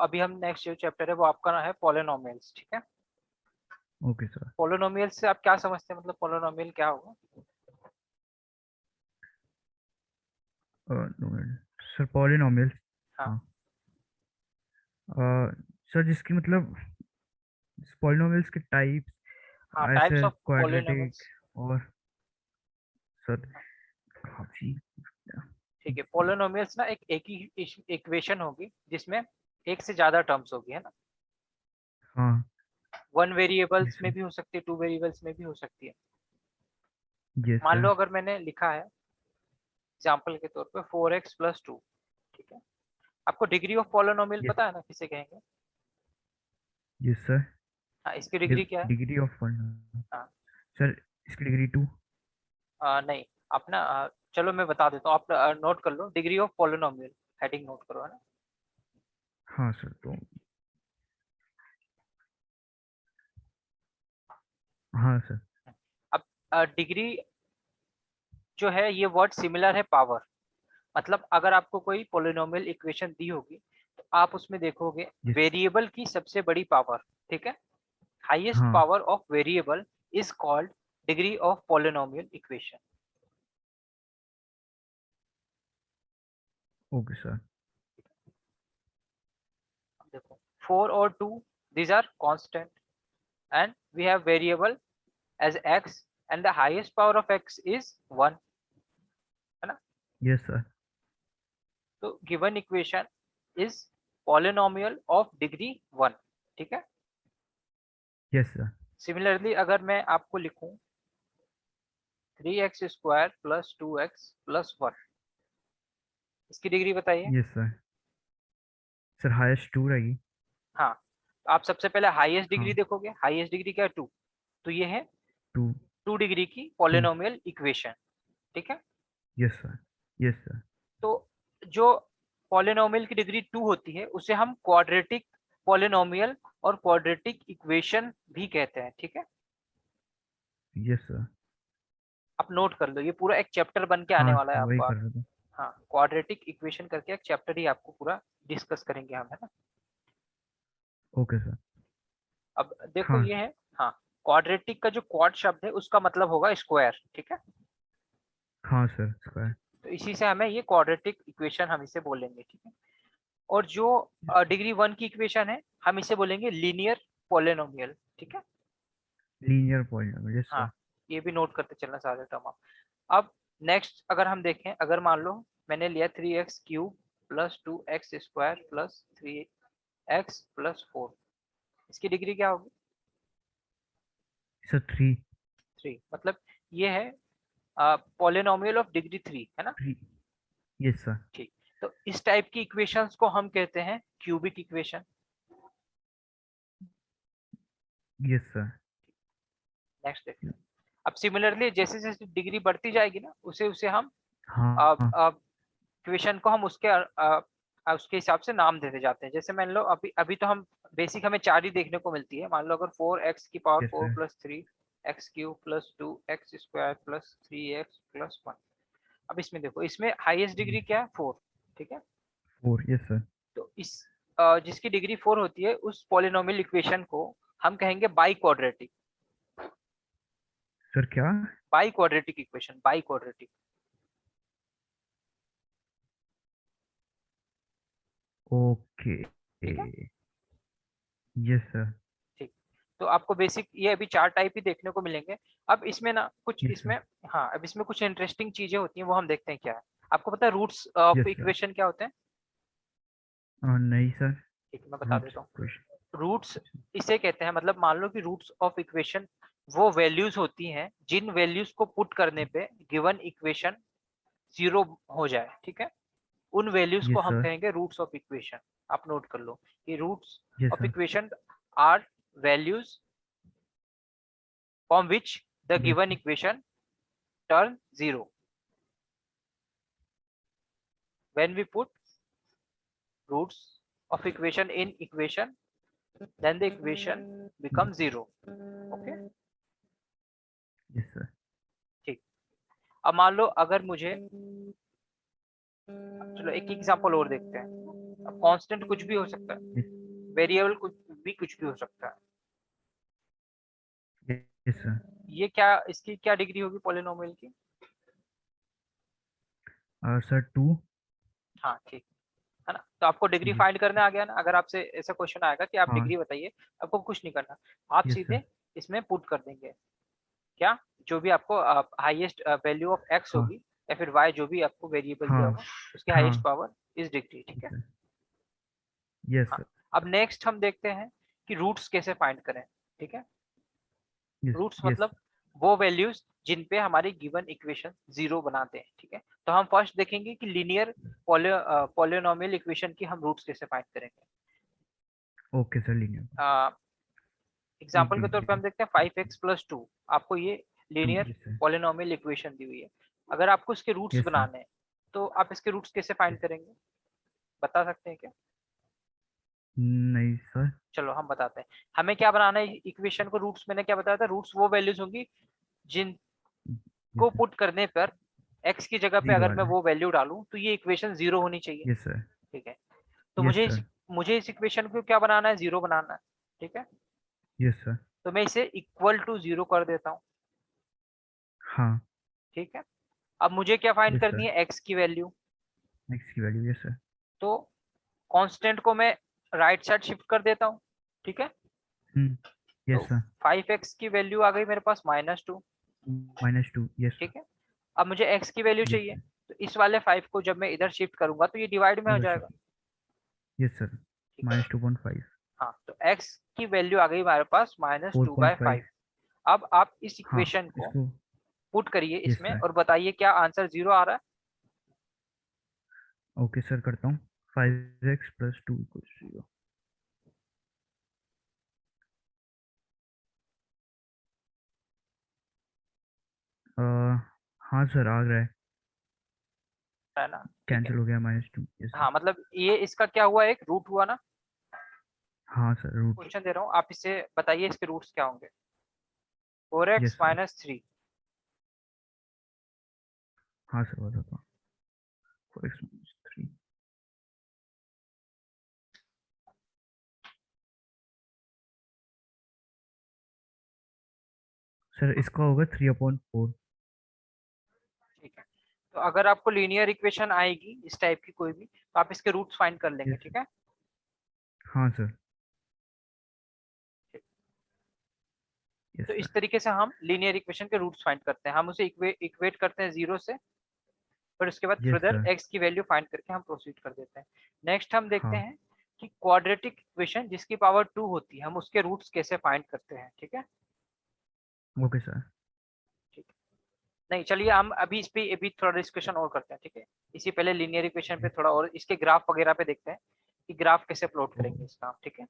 अभी हम नेक्स्ट जो चैप्टर है वो आपका ना है पॉलिनोमियल्स, ठीक है। Okay sir. पॉलिनोमियल से आप क्या समझते हैं, मतलब पॉलिनोमियल क्या होगा? Sir polynomial. हाँ हाँ। सर जिसकी मतलब पॉलिनोमियल्स के टाइप्स, हाँ, टाइप्स ऐसे ऑफ क्वाड्रेटिक पॉलिनोमियल्स। और सर काफी। ठीक है, पॉलिनोमियल्स ना एक ही इक्वेशन होगी जिसमें एक से ज्यादा टर्म्स होगी, है ना। हाँ। वन वेरिएबल्स यस में भी हो सकती है, टू वेरिएबल्स में भी हो सकती है। यस मान सर। लो अगर मैंने लिखा है एग्जाम्पल के तौर पे 4x+2, ठीक है। आपको डिग्री ऑफ पॉलिनोमियल यस पता है ना, किसे कहेंगे? Yes sir. हाँ, इसकी डिग्री क्या है? Degree of polynomial. हाँ, सर इसकी डिग्री 2। नहीं, अपना चलो मैं बता देता हूँ, आप नोट कर लो, degree of polynomial heading note करो, है ना। हाँ सर तो हाँ सर। अब डिग्री जो है ये वर्ड सिमिलर है पावर। मतलब अगर आपको कोई पॉलिनोमियल इक्वेशन दी होगी तो आप उसमें देखोगे यस। वेरिएबल की सबसे बड़ी पावर, ठीक है। हाईएस्ट हाँ। Power of variable is called degree of polynomial equation. Okay sir. देखो 4 और 2 these are constant and we have variable as x and the highest power of x is 1, है ना। Yes sir. तो given equation is polynomial of degree 1, ठीक है। Yes sir. Similarly अगर मैं आपको लिखूं 3x² + 2x + 1, इसकी डिग्री बताइए। Yes sir. सर हाईएस्ट 2 रहेगी। हाँ, तो आप सबसे पहले हाईएस्ट डिग्री हाँ। देखोगे, हाईएस्ट डिग्री क्या है? 2। तो ये है 2। 2 डिग्री की 2। पॉलिनोमियल इक्वेशन, ठीक है। Yes sir. Yes sir. तो जो पॉलिनोमियल की डिग्री 2 होती है उसे हम क्वाड्रेटिक पॉलिनोमियल और क्वाड्रेटिक इक्वेशन भी कहते हैं, ठीक है। Yes sir. आप नोट कर लो, ये पूरा एक चैप्टर बन के आने हाँ वाला है सर वही आपको। कर रहा था। हाँ, क्वाड्रेटिक इक्वेशन करके एक चैप्टर ही आपको पूरा डिस्कस करेंगे हम, है ना। Okay sir. अब देखो हाँ ये सर। है, हाँ, क्वाड्रेटिक का जो क्वाड शब्द है उसका मतलब होगा स्क्वायर, ठीक है। हाँ सर स्क्वायर। तो इसी से हमें ये क्वाड्रेटिक इक्वेशन हम इसे बोलेंगे, ठीक है। और जो डिग्री 1 की इक्वेशन है हम इसे बोलेंगे लीनियर पॉलिनोमियल, ठीक है। Linear polynomial. यस हाँ, सर। ये भी नोट करते चलना सारे टर्म आप। अब नेक्स्ट अगर हम देखें, अगर मान लो मैंने लिया 3x³ + 2x² + 3x + 4, इसकी डिग्री क्या होगी? सर 3। 3, मतलब ये है पॉलिनोमियल ऑफ डिग्री 3, है ना। 3। यस सर। ठीक, तो इस टाइप की इक्वेशंस को हम कहते हैं cubic equation. Yes sir. Next देखते हैं। अब सिमिलरली जैसे जैसे डिग्री बढ़ती जाएगी ना, उसे उसे हम हाँ। इक्वेशन को हम उसके हिसाब से नाम देते जाते हैं। जैसे मान लो अभी अभी तो हम बेसिक हमें 4 ही देखने को मिलती है। मान लो अगर 4x⁴ yes sir. + 3x³ + 2x² + 3x + 1। अब इसमें देखो, इसमें हाईएस्ट डिग्री क्या है? 4, ठीक है। 4। Yes sir. तो इस जिसकी डिग्री 4 होती है उस पॉलिनोमियल इक्वेशन को हम कहेंगे बाई क्वाड्रेटिक। सर क्या? By quadratic equation, by quadratic. Okay. ठीक है, यस सर। ठीक। तो आपको बेसिक ये अभी 4 टाइप ही देखने को मिलेंगे। अब इसमें ना कुछ यस सर। इसमें, हाँ, अब इसमें कुछ इंटरेस्टिंग चीजें होती हैं, वो हम देखते हैं क्या है। आपको पता है roots of yes sir. Equation क्या होते हैं? नहीं सर। ठीक है, मैं बता रूट्स देता हूँ। क्वेश्चन। रूट्स इसे कहते हैं, मतलब मान लो कि रूट्स ऑफ इक्वेशन वो वैल्यूज होती हैं जिन वैल्यूज को पुट करने पे गिवन इक्वेशन 0 हो जाए, ठीक है। उन वैल्यूज को यस हम सर। कहेंगे रूट्स ऑफ इक्वेशन। आप नोट कर लो कि roots yes of sir. Equation are values from which the yes given equation turn 0 when we put roots of equation in equation, then the equation becomes 0, okay। Yes सर। ठीक, अब मान लो अगर मुझे, चलो एक एग्जांपल और देखते हैं। अब कांस्टेंट कुछ भी हो सकता है। वेरिएबल कुछ भी हो सकता है। Yes sir. ये क्या, इसकी क्या डिग्री होगी पॉलिनोमियल की? सर 2। हाँ ठीक है ना। तो आपको डिग्री जी। फाइंड करने आ गया ना। अगर आपसे ऐसा क्वेश्चन आएगा कि आप हाँ। डिग्री बताइए, आपको कुछ नहीं करना, आप यस सर। सीधे इसमें पुट कर देंगे क्या, जो भी आपको हाईएस्ट वैल्यू ऑफ एक्स हाँ। होगी या फिर वाई, जो भी आपको वेरिएबल दिया हाँ। होगा, उसकी हाँ। हाईएस्ट पावर इस डिग्री, ठीक है। यस हाँ, सर। अब नेक्स्ट हम देखते हैं कि रूट्स कैसे फाइंड करें, ठीक है। यस। Roots yes. मतलब वो वैल्यूज जिन पे हमारी गिवन इक्वेशन जीरो बनाते हैं, ठीक है। तो हम फर्स्ट देखेंगे कि लीनियर पॉलिनोमियल इक्वेशन की हम रूट्स कैसे फाइंड करेंगे। Okay sir, linear. एक एग्जाम्पल के मिनट तौर पे हम लीजिए। देखते हैं 5x+2, आपको ये 2। Linear yes sir. Polynomial equation दी हुई है। अगर आपको इसके रूट्स यस सर। बनाने हैं तो आप इसके रूट्स कैसे फाइंड करेंगे, बता सकते हैं क्या? नहीं सर। चलो हम बताते हैं। हमें क्या बनाना है इक्वेशन को, रूट्स मैंने क्या बताया था, रूट्स वो वैल्यूज होंगी जिनको यस सर। पुट करने पर x की जगह पे जीरो अगर आ मैं रहा है। वो वैल्यू डालूं तो ये इक्वेशन जीरो होनी चाहिए, यस सर। ठीक है। तो यस मुझे सर। इस इक्वेशन को क्या बनाना है, जीरो बनाना है, ठीक है। Yes sir. तो मैं इसे इक्वल टू जीरो कर देता हूँ, हाँ। ठीक है। अब मुझे क्या फाइंड यस करनी सर। है, x की वैल्यू। एक्स की वैल्यू। Yes sir. तो कांस्टेंट को मैं राइट साइड शिफ्ट कर देता हूँ, ठीक है। तो यस सर। 5x की वैल्यू आ गई मेरे पास -2, -2। यस सर। ठीक है। अब मुझे x की वैल्यू यस चाहिए, सर। तो इस वाले 5 को जब मैं इधर शिफ्ट करूंगा तो ये डिवाइड में हो इधर जाएगा, शिफ्ट। यस सर। ठीक है। -2.5। हाँ, तो x की वैल्यू आ गई हमारे पास -2/5। 4.5। अब आप इस हाँ इक्वेशन को इसको। पुट करिए यस इसमें सर। और बताइए क्या आंसर जीरो आ रहा है। ओके सर, करता हूँ। 5x+2 = 0। हाँ सर, आ रहा है। है ना, ठीक है। कैंसिल हो गया -2। Yes sir. हाँ मतलब ये इसका क्या हुआ, एक रूट हुआ ना। हाँ सर, रूट। क्वेश्चन दे रहा हूँ, आप इसे बताइए इसके रूट्स क्या होंगे। 4x yes sir. - 3, हाँ सर, बताता हूँ। 4x-3। सर इसका होगा 3/4। ठीक है। तो अगर आपको लीनियर इक्वेशन आएगी इस टाइप की कोई भी, तो आप इसके रूट्स फाइंड कर लेंगे, यस। ठीक है। हाँ सर। यस तो सर। इस तरीके से हम लीनियर इक्वेशन के रूट्स फाइंड करते हैं, हम उसे इक्वेट करते हैं जीरो से, फिर उसके बाद यस फर्दर सर। एक्स की वैल्यू फाइंड करके हम प्रोसीड कर देते हैं। नेक्स्ट हम देखते हाँ। हैं कि क्वाड्रेटिक इक्वेशन जिसकी पावर 2 होती है, हम उसके रूट्स कैसे फाइंड करते हैं, ठीक है। Okay sir. ठीक है। नहीं चलिए हम अभी इस पे अभी थोड़ा डिस्कशन और करते हैं, ठीक है। इसी पहले लीनियर इक्वेशन पे थोड़ा और इसके ग्राफ वगैरह पे देखते हैं कि ग्राफ कैसे प्लॉट करेंगे इसका, ठीक है।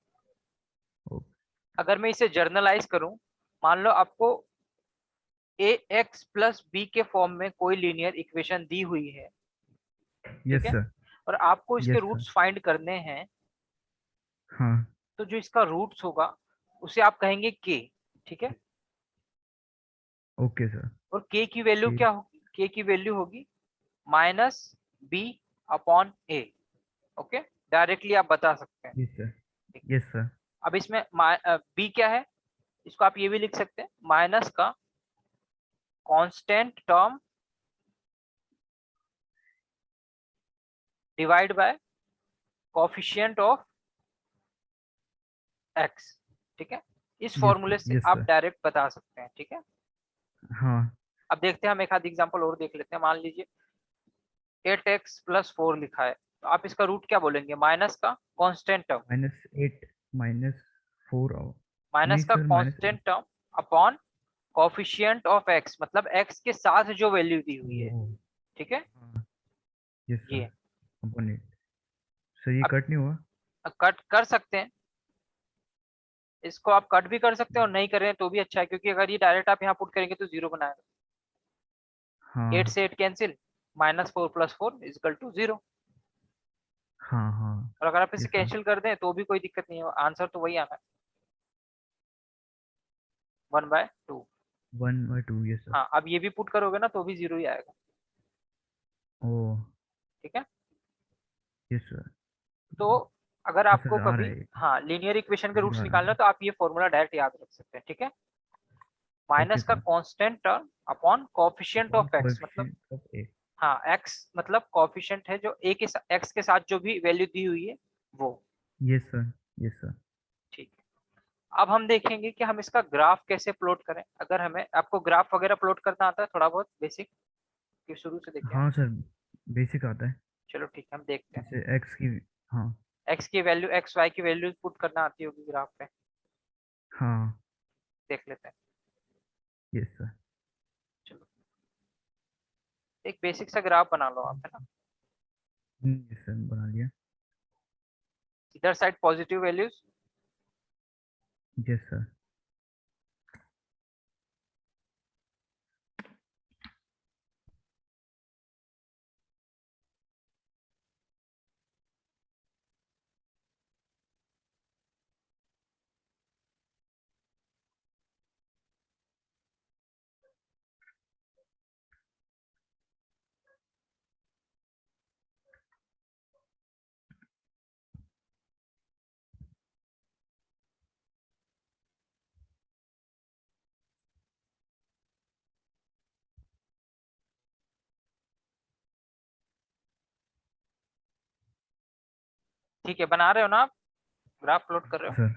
अगर मैं इसे जर्नलाइज करूं, मान लो आपको ax+b के फॉर्म में कोई लीनियर इक्वेशन दी हुई है, ठीक यस है, सर। और आपको इसके यस सर। रूट्स फाइंड करने हैं। हाँ। तो जो इसका रूट्स होगा उसे आप कहेंगे k, ठीक है। Okay sir. और k की वैल्यू कि क्या होगी, k की वैल्यू होगी -b/a, ओके। डायरेक्टली आप बता सकते हैं, यस सर। ठीक। Yes sir. अब इसमें b क्या है, इसको आप ये भी लिख सकते हैं, माइनस का constant term divide by coefficient of x, ठीक है। इस यस फॉर्मूले सर। से यस आप सर। डायरेक्ट बता सकते हैं, ठीक है। हाँ। अब देखते हैं, हम एक आध एग्जांपल और देख लेते हैं। मान लीजिए 8x+4 लिखा है, तो आप इसका रूट क्या बोलेंगे, माइनस का कांस्टेंट टर्म, -8 -4 नहीं माइनस का sir, constant term upon coefficient of x, मतलब x के साथ जो वैल्यू दी हुई है, ओ। ठीक है। हाँ। Yes sir. ये अपॉन 8। सर ये अब कट नहीं हुआ? कट कर सकते हैं, इसको आप कट भी कर सकते हैं और नहीं करें तो भी अच्छा है, क्योंकि अगर ये डायरेक्ट आप यहाँ पुट करेंगे तो जीरो बनाएगा। 8 हाँ। से 8 कैंसिल, -4+4 = 0। हाँ। हाँ। और अगर आप इसे यस सर। कैंसिल कर दें तो भी कोई दिक्कत नहीं है, आंसर तो वही आना है, 1/2। 1/2। Yes sir. हाँ, अब ये भी पुट करोगे ना तो भी जीरो ही आएगा, ओ। ठीक है। Yes sir. तो अगर हाँ आपको सर आ रहा कभी है, हाँ लीनियर इक्वेशन के रूट्स आ रहा निकालना है। है तो आप ये फॉर्मूला डायरेक्ट याद रख सकते हैं, ठीक है। ओके माइनस का sir. Constant term upon coefficient upon of x, मतलब कोएफिशिएंट ऑफ ए। हाँ एक्स मतलब कोएफिशिएंट है जो ए के एक्स के साथ जो भी वैल्यू दी हुई है वो। यस सर, यस सर। ठीक है, अब हम देखेंगे कि हम इसका ग्राफ कैसे प्लॉट करें। अगर हमें आपको ग्राफ वगैरह प्लॉट करना आता है थोड़ा बहुत बेसिक, कि शुरू से देखें हम। हाँ सर, बेसिक आता है। चलो ठीक है, हम देखते हैं। जैसे एक्स की। हाँ। एक्स की वैल्यू एक्स वाई की वैल्यू पुट करना आती होगी ग्राफ पे, हाँ। देख लेते हैं। Yes sir. चलो एक बेसिक सा ग्राफ बना लो आप, है ना। यस सर, बना लिया। इधर साइड पॉजिटिव वैल्यूज, यस सर। ठीक है, बना रहे हो ना आप, ग्राफ प्लॉट कर रहे हो। सर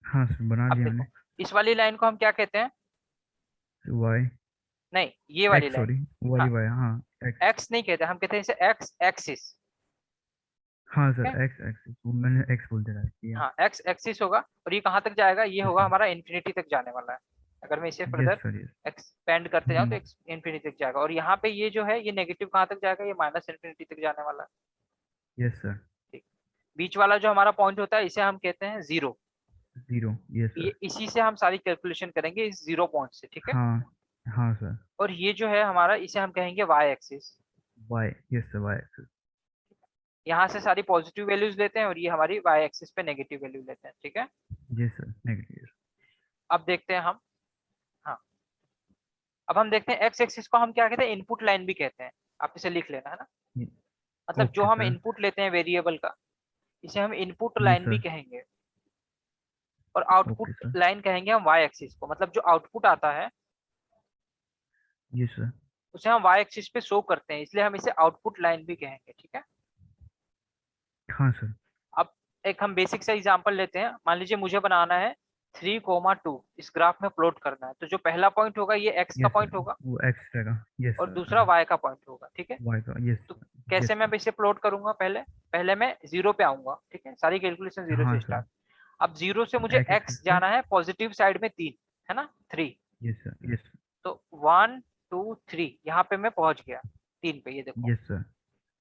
हाँ सर, बना अब लिया देखो मैंने। इस वाली लाइन को हम क्या कहते हैं, वाई। नहीं ये वाली एक्स, लाइन, सॉरी। वाई हाँ वाई, हाँ। एक्स। एक्स नहीं कहते, हम कहते हैं इसे एक्स एक्सिस। हाँ ठीक सर, है, एक्स एक्स, वो मैंने एक्स बोलते रहा किया। हाँ एक्स एक्सिस होगा और ये कहाँ तक जाएगा, ये यस होगा सर। हमारा इन्फिनिटी तक जाने वाला है। अगर मैं इसे yes further sir, yes. Expand करते जाऊँ तो हम्म। इन्फिनिटी तक जाएगा, और यहाँ पे ये जो है ये नेगेटिव कहाँ तक जाएगा, ये माइनस इन्फिनिटी तक जाने वाला है। यस सर। ठीक, बीच वाला जो हमारा पॉइंट होता है इसे हम कहते हैं जीरो। जीरो। यस ये सर। इसी से हम सारी कैलकुलेशन करेंगे इस जीरो पॉइंट से, ठीक है। हाँ। हाँ सर। और ये जो है हमारा इसे हम कहेंगे y axis. Y. Yes sir, y axis. यहाँ से सारी पॉजिटिव वैल्यूज लेते हैं और ये हमारी वाई एक्सिस पे नेगेटिव वैल्यू लेते हैं, ठीक है। Yes sir, negative. अब देखते हैं हम, हाँ अब हम देखते हैं एक्स एक्सिस को हम क्या कहते हैं, इनपुट लाइन भी कहते हैं। आप इसे लिख लेना, है ना। मतलब जो ओके हम सर। इनपुट लेते हैं वेरिएबल का, इसे हम इनपुट यस लाइन भी सर। कहेंगे। और ओके आउटपुट सर। लाइन कहेंगे हम वाई एक्सिस को, मतलब जो आउटपुट आता है यस सर। उसे हम वाई एक्सिस पे शो करते हैं, इसलिए हम इसे आउटपुट लाइन भी कहेंगे, ठीक है। हाँ सर। अब एक हम बेसिक सा एग्जांपल लेते हैं। मान लीजिए मुझे बनाना है 3,2 इस ग्राफ में प्लॉट करना है, तो जो पहला पॉइंट होगा ये एक्स का यस सर, पॉइंट होगा वो एक्स रहेगा। यस और सर। दूसरा वाई का पॉइंट होगा, ठीक है। वाई का। यस। तो कैसे यस मैं सर। अब इसे प्लॉट करूंगा, पहले पहले मैं जीरो पे आऊंगा, ठीक है, सारी कैलकुलेशन जीरो हाँ से सर। स्टार्ट। अब जीरो से मुझे एक्स एक्सिस एक्स पे। जाना है पॉजिटिव साइड में 3, है ना 3। Yes sir. यस। तो 1 2 3 यहाँ पे मैं पहुंच गया 3 पे, ये देखो। Yes sir.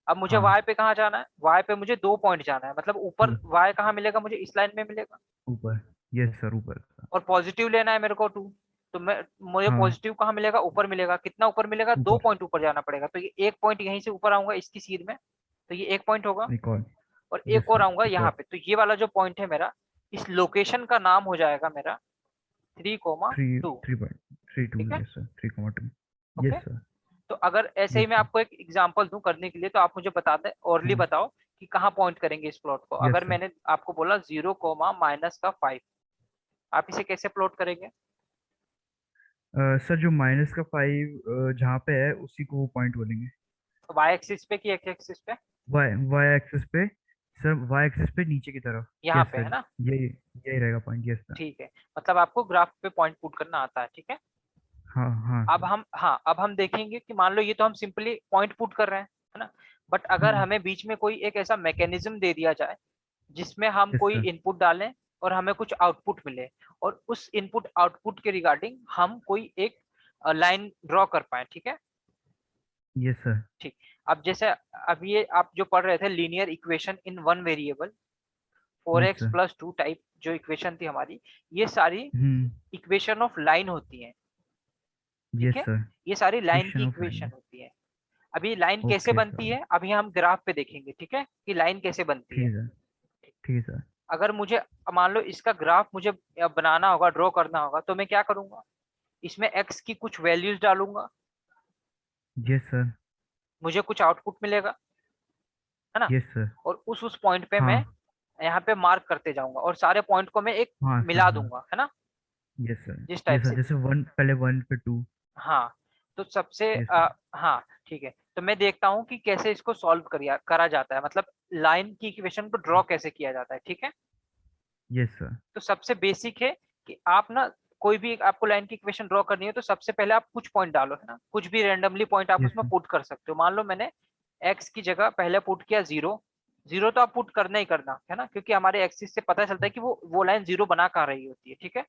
अब मुझे हाँ। वाई पे कहाँ जाना है, वाई पे मुझे 2 पॉइंट जाना है, मतलब टू। ऊपर वाई कहाँ मिलेगा मुझे, इस लाइन में मिलेगा। ऊपर। यस सर, ऊपर सर। और पॉजिटिव लेना है मेरे को 2, तो मैं मुझे हाँ। पॉजिटिव कहाँ मिलेगा, ऊपर मिलेगा। कितना ऊपर मिलेगा, 2 ऊपर। पॉइंट ऊपर जाना पड़ेगा, तो ये एक पॉइंट यहीं से ऊपर आऊंगा इसकी सीध में, तो ये एक पॉइंट होगा। एक और। और यस एक और सर, आऊंगा एक यहाँ और। पे, तो ये वाला जो पॉइंट है मेरा, इस लोकेशन का नाम हो जाएगा मेरा 3, थ्री। 2। 3.32। ठीक है, yes sir, 3.2। Okay. Yes sir. तो अगर ऐसे ही यस मैं सर। आपको एक एग्जांपल दूं करने के लिए, तो आप मुझे बता दें, औरली हाँ। बताओ कि कहाँ पॉइंट करेंगे इस प्लॉट को। यस अगर सर। मैंने आपको बोला 0, -5, आप इसे कैसे प्लॉट करेंगे। सर, जो माइनस का 5 जहाँ पे है उसी को वो पॉइंट बोलेंगे। वाई एक्सिस पे कि एक्स एक्सिस पे, वाई वाई एक्सिस पे। सर, वाई एक्सिस पे नीचे की तरफ। यहाँ यस पे है सर। ना। यही यही रहेगा पॉइंट। यस सर। ठीक है, मतलब आपको ग्राफ पे पॉइंट पुट करना आता है, ठीक है। हाँ हाँ अब सर। हम हाँ अब हम देखेंगे कि मान लो ये तो हम सिंपली पॉइंट पुट कर रहे हैं, है ना। बट अगर हमें बीच में कोई एक ऐसा मैकेनिज्म दे दिया जाए जिसमें हम यस कोई सर। इनपुट डालें और हमें कुछ आउटपुट मिले, और उस इनपुट आउटपुट के रिगार्डिंग हम कोई एक लाइन ड्रॉ कर पाए, ठीक है। यस सर। ठीक, अब जैसे अब ये आप जो पढ़ रहे थे linear equation in one variable, four yes x sir. Plus two type जो इक्वेशन थी हमारी, ये सारी हम्म। इक्वेशन ऑफ लाइन होती हैं, ठीक यस है। सर। ये सारी लाइन की इक्वेशन ऑफ इक्वेशन लाइन। होती है। अभी लाइन कैसे ओके बनती सर। है, अभी हम ग्राफ पे देखेंगे, ठीक है, कि लाइन कैसे बनती ठीक है। है सर। ठीक है सर। अगर मुझे मान लो इसका ग्राफ मुझे बनाना होगा, ड्रॉ करना होगा, तो मैं क्या करूंगा, इसमें एक्स की कुछ वैल्यूज डालूंगा, यस सर। मुझे कुछ आउटपुट मिलेगा, है ना। Yes sir. और उस पॉइंट पे मैं हाँ। यहाँ पे मार्क करते जाऊंगा और सारे पॉइंट को मैं एक हाँ सर, मिला हाँ। दूंगा, है ना, यस सर। जिस यस टाइप सर, से। जैसे वन पहले, वन पे टू। हाँ, तो सबसे यस सर। हाँ ठीक है, तो मैं देखता हूँ कि कैसे इसको सॉल्व करा जाता है, मतलब लाइन की इक्वेशन को ड्रॉ कैसे किया जाता है, ठीक है। Yes sir. तो सबसे बेसिक है कि आप ना, कोई भी आपको लाइन की इक्वेशन ड्रॉ करनी है तो सबसे पहले आप कुछ पॉइंट डालो, है ना, कुछ भी रेंडमली पॉइंट आप यस उसमें सर। पुट कर सकते हो। मान लो मैंने एक्स की जगह पहले पुट किया जीरो। जीरो तो आप पुट करना ही करना है ना, क्योंकि हमारे एक्सिस से पता चलता है कि वो लाइन जीरो बना कहाँ रही होती है, ठीक है।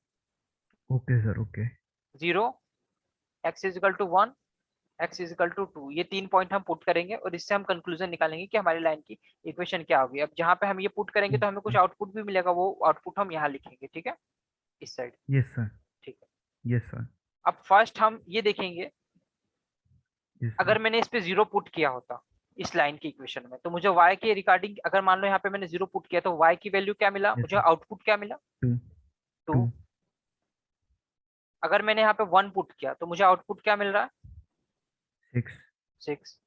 Okay sir, okay. Zero, x is equal to one, x is equal to two, ये 3 पॉइंट हम पुट करेंगे और इससे हम कंक्लूजन निकालेंगे कि हमारी लाइन की इक्वेशन क्या होगी। अब जहाँ पे हम ये पुट करेंगे तो हमें कुछ आउटपुट भी मिलेगा, वो आउटपुट हम यहाँ लिखेंगे, ठीक है, इस साइड। यस सर। ठीक है। Yes sir. अब फर्स्ट हम ये देखेंगे, यस सर। अगर मैंने इस पे जीरो पुट किया होता इस लाइन की इक्वेशन में, तो मुझे y के रिगार्डिंग, अगर मान लो यहाँ पे मैंने जीरो पुट किया तो y की वैल्यू क्या मिला, यस मुझे सर। आउटपुट क्या मिला, टू। टू। टू। अगर मैंने यहाँ पे वन पुट किया तो मुझे आउटपुट क्या मिल रहा है, सिक्स। सिक्स।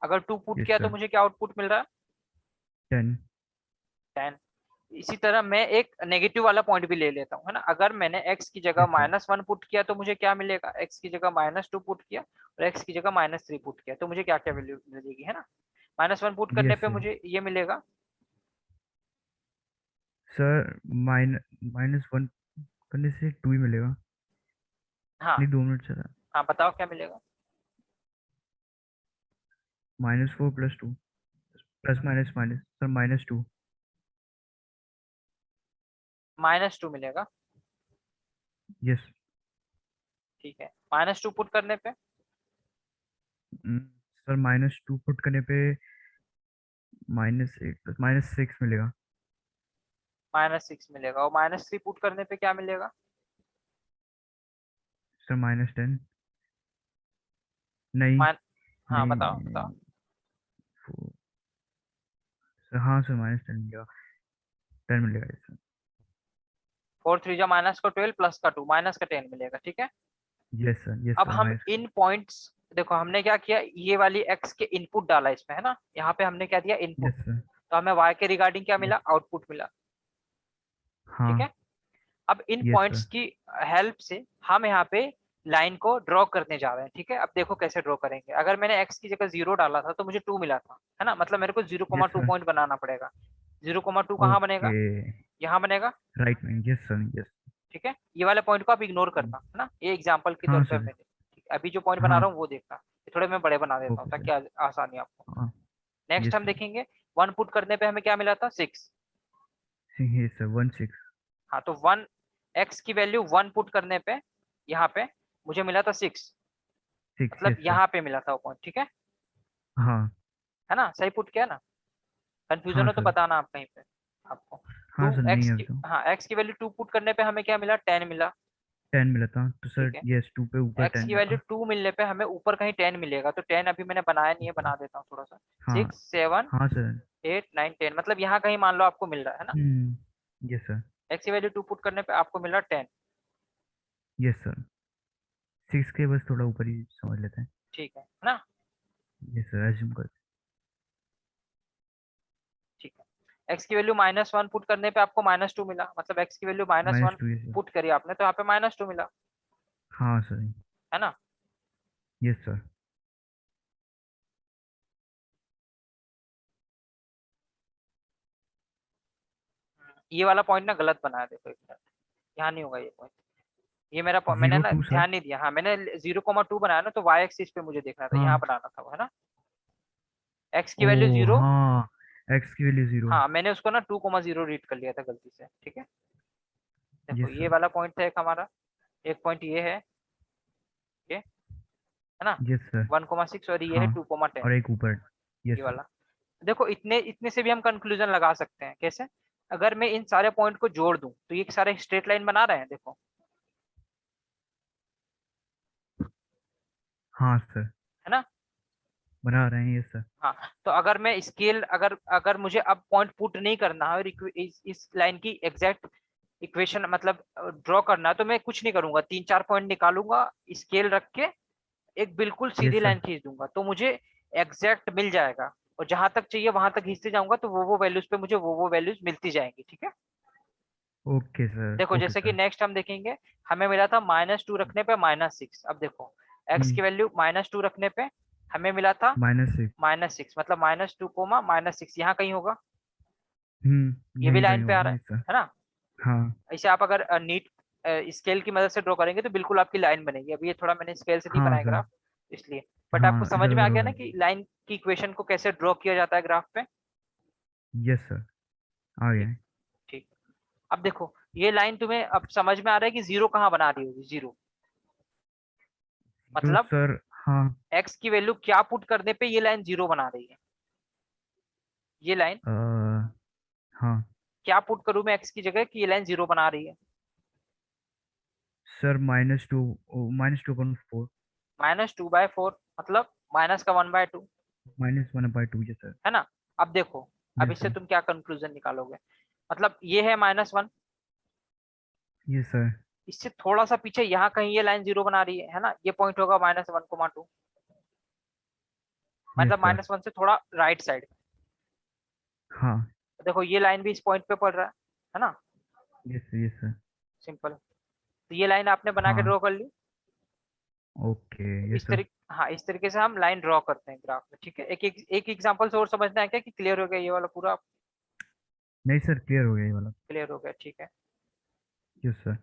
अगर टू पुट यस किया तो सर। मुझे क्या आउटपुट मिल रहा है, 10। 10। इसी तरह मैं एक नेगेटिव वाला पॉइंट भी ले लेता हूँ, है ना। अगर मैंने x की जगह यस सर। -1 पुट किया तो मुझे क्या मिलेगा, x की जगह -2 पुट किया और x की जगह -3 पुट किया तो मुझे क्या क्या वैल्यू मिलेगी, है ना। -1 पुट करने यस पे सर। मुझे ये मिलेगा। सर, माइनस वन करने से टू ही मिलेगा। हाँ नहीं, 2 मिनट सर। हाँ, बताओ क्या मिलेगा। -4 plus two, plus minus minus sir, -2। -2 मिलेगा, यस। ठीक है। -2 पुट करने पे सर, -2 पुट करने पे -8 प्लस -6 मिलेगा। -6 मिलेगा और -3 पुट करने पे क्या मिलेगा। सर, -10। नहीं। मान हाँ, नहीं। बताओ बताओ। फोर। सर, हाँ सर, -10 मिलेगा। 10 मिलेगा सर। 4 3 जा माइनस का 12 प्लस का 2 माइनस का 10 मिलेगा, ठीक है। यस सर, यस अब सर, हम माइनस। इन पॉइंट्स, देखो हमने क्या किया, ये वाली x के इनपुट डाला इसमें, है ना, यहाँ पे हमने क्या दिया, इनपुट। Yes sir. तो हमें y के रिगार्डिंग क्या यस। मिला, आउटपुट मिला, हाँ। ठीक है। अब इन यस पॉइंट्स सर। की हेल्प से हम यहाँ पे लाइन को ड्रॉ करने जा रहे हैं, ठीक है। अब देखो कैसे ड्रॉ करेंगे। अगर मैंने x की जगह जीरो डाला था तो मुझे 2 मिला था, है ना, मतलब मेरे को यस 0,2 सर। पॉइंट बनाना पड़ेगा। 0,2 कहाँ ओके। बनेगा, यहाँ बनेगा, राइट में। Yes sir, yes. ठीक है। ये वाले पॉइंट को आप इग्नोर करना, है ना, ये एग्जाम्पल के तौर हाँ पर सर। मैंने, ठीक है? अभी जो पॉइंट बना हाँ। रहा हूँ वो देखना, ये थोड़े मैं बड़े बना देता हूँ ओके सर। ताकि आसानी आपको। हाँ। नेक्स्ट यस हम सर। देखेंगे, वन पुट करने पे हमें क्या मिला था, 6। Yes sir, 1 6। हाँ, तो वन, एक्स की वैल्यू वन पुट करने पे यहाँ पे मुझे मिला था 6, 6। मतलब यस सर। यहाँ पे मिला था वो पॉइंट, ठीक है। हाँ। है ना, सही पुट किया ना। कंफ्यूजन हाँ हो तो सर। बताना आप कहीं पे आपको। हाँ सर, नहीं है अभी तो। हाँ, एक्स की वैल्यू 2 पुट करने पे हमें क्या मिला, 10 मिला, 10 मिला था तो ठीक सर, है। यस, 2 पे ऊपर एक्स 10 की वैल्यू होगा। 2 मिलने पे हमें ऊपर कहीं 10 मिलेगा, तो 10 अभी मैंने बनाया नहीं है, ओके। बना देता हूँ थोड़ा सा। हाँ। 6 7 हाँ सर। 8 9 10, मतलब यहाँ कहीं मान लो आपको मिल रहा है ना। Yes sir. एक्स की वैल्यू 2 पुट करने पे आपको मिल रहा 10, यस सर। 6 के बस थोड़ा ऊपर ही समझ लेते हैं। ठीक है ना, यस सर, एज्यूम कर। ठीक है। एक्स की वैल्यू -1 पुट करने पे आपको -2 मिला, मतलब एक्स की वैल्यू -1 -2। Yes sir. पुट करी आपने तो यहाँ पे -2 मिला, हाँ सर। है ना। Yes sir. ये वाला पॉइंट ना गलत बनाया, देखो एक मिनट, यहाँ नहीं होगा ये पॉइंट। ये मेरा मैंने जीरो ना टू सर। ध्यान नहीं दिया, हाँ मैंने 0,2 बनाया ना, तो y एक्सिस पे मुझे देखना था, यहाँ हाँ। बनाना था वो, है ना। एक्स की ओ। वैल्यू 0, हाँ। एक्स की वैल्यू 0। हाँ मैंने उसको ना 2,0 रीड कर लिया था गलती से, ठीक है। देखो यस ये सर। वाला पॉइंट था एक हमारा, एक पॉइंट ये है ना, यस सर। 1,6 और ये है हाँ। 2,10, और एक ऊपर। यस ये सर। वाला। देखो इतने इतने से भी हम कंक्लूजन लगा सकते हैं, कैसे, अगर मैं इन सारे पॉइंट को जोड़ दूं तो ये सारे स्ट्रेट लाइन बना रहे हैं, देखो, हाँ सर, है ना। बना रहे हैं। Yes sir. हाँ, तो अगर मैं स्केल, अगर अगर मुझे अब पॉइंट पुट नहीं करना है और इस लाइन की एग्जैक्ट इक्वेशन मतलब ड्रॉ करना है, तो मैं कुछ नहीं करूंगा, 3 4 पॉइंट निकालूंगा, स्केल रख के एक बिल्कुल सीधी यस सर। लाइन खींच दूंगा तो मुझे एग्जैक्ट मिल जाएगा, और जहां तक चाहिए वहां तक खींचते जाऊंगा तो वो वैल्यूज पे मुझे वो वैल्यूज मिलती जाएंगी, ठीक है। ओके सर, देखो ओके जैसे कि सर। नेक्स्ट हम देखेंगे, हमें मिला था -2 रखने पे -6। अब देखो एक्स की हम्म। वैल्यू -2 रखने पे हमें मिला था -6। -6, मतलब -2 कोमा -6 यहाँ कहीं होगा, ये भी यही कहीं लाइन पे आ होगा रहा ये सर। है ना। हाँ ऐसे आप अगर नीट स्केल की मदद से ड्रॉ करेंगे तो बिल्कुल आपकी लाइन बनेगी। अभी ये थोड़ा मैंने स्केल से नहीं हाँ बनाया सर। ग्राफ, इसलिए। बट आपको हाँ, समझ इधर में आ उधर गया होने ना कि लगी। लाइन की इक्वेशन को कैसे ड्रॉ किया जाता है ग्राफ पे। यस सर, आ गया ठीक, है। ठीक। अब देखो ये लाइन तुम्हें अब समझ में आ रहा है कि जीरो कहाँ बना रही होगी, जीरो जो मतलब सर। हाँ। एक्स की वैल्यू क्या पुट करने पे ये लाइन जीरो बना रही है, ये लाइन अ, हाँ क्या पुट करूं मैं एक्स की जगह कि ये लाइन जीरो बना रही है। सर, -2, -2.4। -2/4 मतलब -1/2, -1/2, यस सर। है ना। अब देखो, अब यस इससे सर। तुम क्या कंक्लूजन निकालोगे, मतलब ये है -1, यस सर। इससे थोड़ा सा पीछे यहाँ कहीं ये लाइन जीरो बना रही है ना, ये पॉइंट होगा -1,2, यस मतलब सर। -1 से थोड़ा राइट साइड। हाँ। देखो ये लाइन भी इस पॉइंट पे पड़ रहा है ना, यस यस सर। सिंपल। तो ये लाइन आपने बना के हाँ। ड्रॉ कर ली। ओके। तो यस इस सर। तरीके, हाँ इस तरीके से हम लाइन ड्रॉ करते हैं ग्राफ में, ठीक है। एक एग्जांपल से और समझना है क्या कि क्लियर हो गया ये वाला पूरा, नहीं सर, क्लियर हो गया ये वाला। क्लियर हो गया, ठीक है। Yes sir.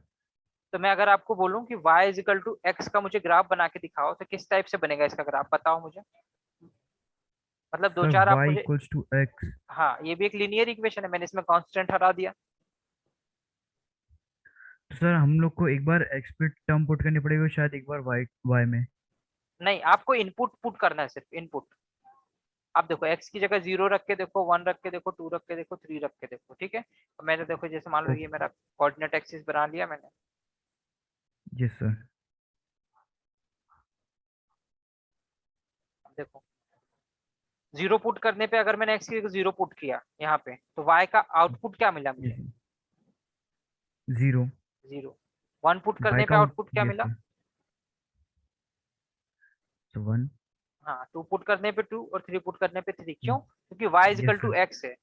तो मैं अगर आपको बोलूं कि y = x का मुझे ग्राफ बना के दिखाओ तो किस टाइप से बनेगा इसका ग्राफ, बताओ मुझे। मतलब दो सर, चार आप y मुझे। Equals to x. हाँ ये भी एक लीनियर इक्वेशन है, मैंने इसमें कांस्टेंट हटा दिया। तो सर हम लोग को एक बार एक्स पे टर्म पुट करनी पड़ेगी, शायद एक बार y में। नहीं, आपको इनपुट पुट करना है, सिर्फ इनपुट। आप देखो एक्स की जगह 0 रख के देखो, 1 रख के देखो, 2 रख के देखो, 3 रख के देखो, ठीक है। तो मैंने देखो जैसे मान लो ये ओके। मेरा कोऑर्डिनेट एक्सिस बना लिया मैंने। Yes sir. अब देखो 0 पुट करने पे अगर मैंने एक्स की जगह 0 पुट किया यहाँ पे तो वाई का आउटपुट क्या मिला मुझे, यस। 0। 0। 1 पुट y करने का पे आउट। आउटपुट क्या यस मिला, सर। तो 1। हाँ 2 पुट करने पे 2 और 3 पुट करने पे 3, क्यों, क्योंकि y yes equal to sir. X है।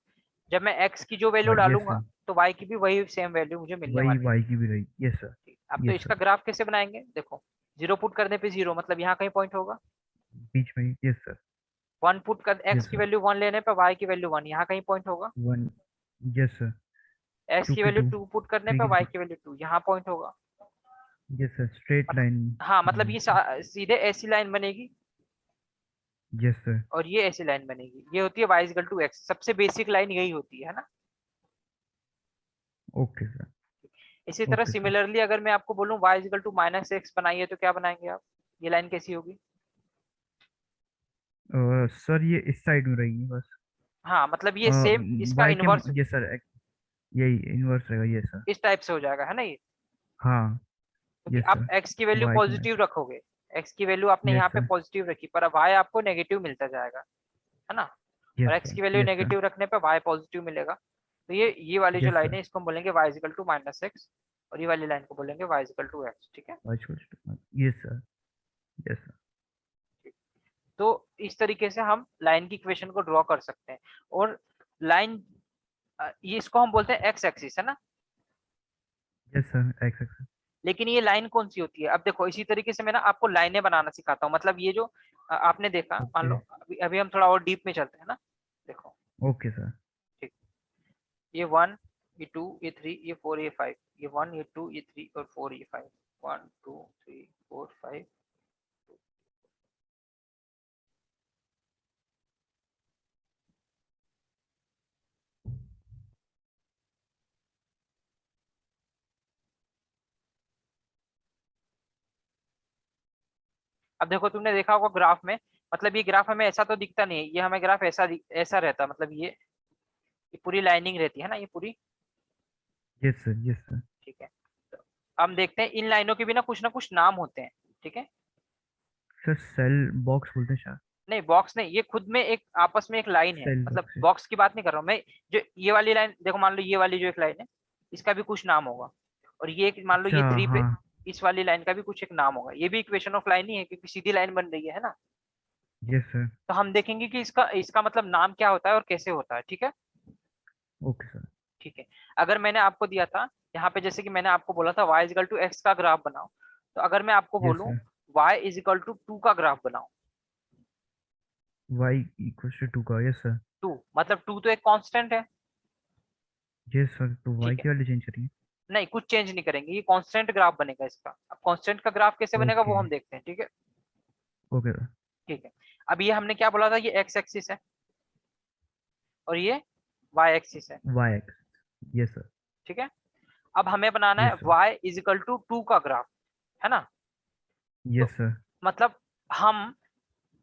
जब मैं एक्स की जो वैल्यू यस डालूंगा सर। तो वाई की भी वही सेम वैल्यू मुझे मिलने वही वाली है। y की भी रही। यस सर। ठीक, अब तो यस इसका सर। ग्राफ कैसे बनाएंगे, देखो 0 पुट करने पे 0 मतलब यहाँ कहीं पॉइंट होगा। बीच में। Yes sir. 1 पुट कर एक्स यस की सर। वैल्यू 1 लेने पे वाई की वैल्यू 1 यहाँ कहीं पॉइंट होगा। 1। Yes sir. एक्स 2 की की वैल्यू 2। 2 पुट करने 3 पे की वाई 3। की वैल्यू 2 यहाँ पॉइंट होगा। Yes sir, straight line. हाँ मतलब ये यस सीधे ऐसी लाइन बनेगी सर। और ये ऐसी लाइन बनेगी, ये होती है y = x, सबसे बेसिक लाइन यही होती है ना। Okay sir. इसी तरह ओके सर। सिमिलरली अगर मैं आपको बोलूं y = -x बनाइए तो क्या बनाएंगे आप, ये लाइन कैसी होगी। सर, ये इस साइड में रहेगी बस। हाँ मतलब ये सेम इसका y के। इनवर्स यस सर, यही इनवर्स रहेगा। Yes sir. इस टाइप से हो जाएगा, है ना ये। हाँ। क्योंकि यस आप सर। x की वैल्यू y के पॉजिटिव मैच। रखोगे, x की वैल्यू आपने यस यहाँ पे सर। पॉजिटिव रखी पर y आपको नेगेटिव मिलता जाएगा, है ना। और यस x सर। की वैल्यू यस सर। नेगेटिव रखने पे y पॉजिटिव मिलेगा। तो ये वाली जो यस लाइन सर। है इसको हम बोलेंगे y = -x, और ये वाली लाइन को बोलेंगे y = x, ठीक है। y equals to. Yes sir. Yes sir. तो इस तरीके से हम लाइन की इक्वेशन को ड्रॉ कर सकते हैं। और लाइन, ये इसको हम बोलते हैं एक्स एक्सिस, है ना। Yes sir, x axis. लेकिन ये लाइन कौन सी होती है, अब देखो इसी तरीके से मैं ना आपको लाइनें बनाना सिखाता हूँ। मतलब ये जो आपने देखा, मान ओके। लो अभी अभी हम थोड़ा और डीप में चलते हैं ना। देखो, ओके सर। ठीक, ये 1, ये 2, ये 3, ये 4, ये 5, ये 1, ये 2, ये 3 और 4, ये 5, 1 2 3 4 5। अब देखो तुमने देखा होगा ग्राफ में, मतलब ये ग्राफ हमें ऐसा तो दिखता नहीं है, ये हमें ग्राफ ऐसा रहता, मतलब ये पूरी लाइनिंग रहती है ना, ये पूरी। Yes sir. यस सर। ठीक है, तो हम देखते हैं इन लाइनों के भी ना कुछ नाम होते हैं, ठीक है। सर, सेल बॉक्स बोलते हैं शायद। नहीं बॉक्स नहीं, ये खुद में एक आपस में एक लाइन है, सेल मतलब बॉक्स है। बॉक्स की बात नहीं कर रहा हूँ मैं। जो ये वाली लाइन देखो, मान लो ये वाली जो एक लाइन है, इसका भी कुछ नाम होगा। और ये एक मान लो अच्छा। ये 3 पे, हाँ। इस वाली लाइन का भी कुछ एक नाम होगा। ये भी इक्वेशन ऑफ लाइन ही है क्योंकि सीधी लाइन बन रही है ना। Yes sir. तो हम देखेंगे कि इसका इसका मतलब नाम क्या होता है और कैसे होता है, ठीक है। Okay sir. ठीक है, अगर मैंने आपको दिया था यहाँ पे, जैसे कि मैंने आपको बोला था y इजिकल टू एक्स का ग्राफ बनाओ, तो अगर मैं आपको यस बोलूं सर। y इजिकल टू 2 का ग्राफ बनाओ, वाई इक्वल टू 2 का, यस सर। 2 मतलब 2 तो एक कांस्टेंट है, यस सर, तो वाई ठीक है। की वैल्यू चेंज करिए। नहीं, कुछ चेंज नहीं करेंगे, ये कांस्टेंट ग्राफ बनेगा इसका। अब कांस्टेंट का ग्राफ कैसे बनेगा ओके। वो हम देखते हैं, ठीक है। Okay sir. ठीक है, अब ये हमने क्या बोला था, ये एक्स एक्सिस है और ये वाई एक्सिस है, वाई एक्स। यस सर। ठीक है। अब हमें बनाना है yes sir. y equal to 2 का ग्राफ, है ना। यस तो सर। मतलब हम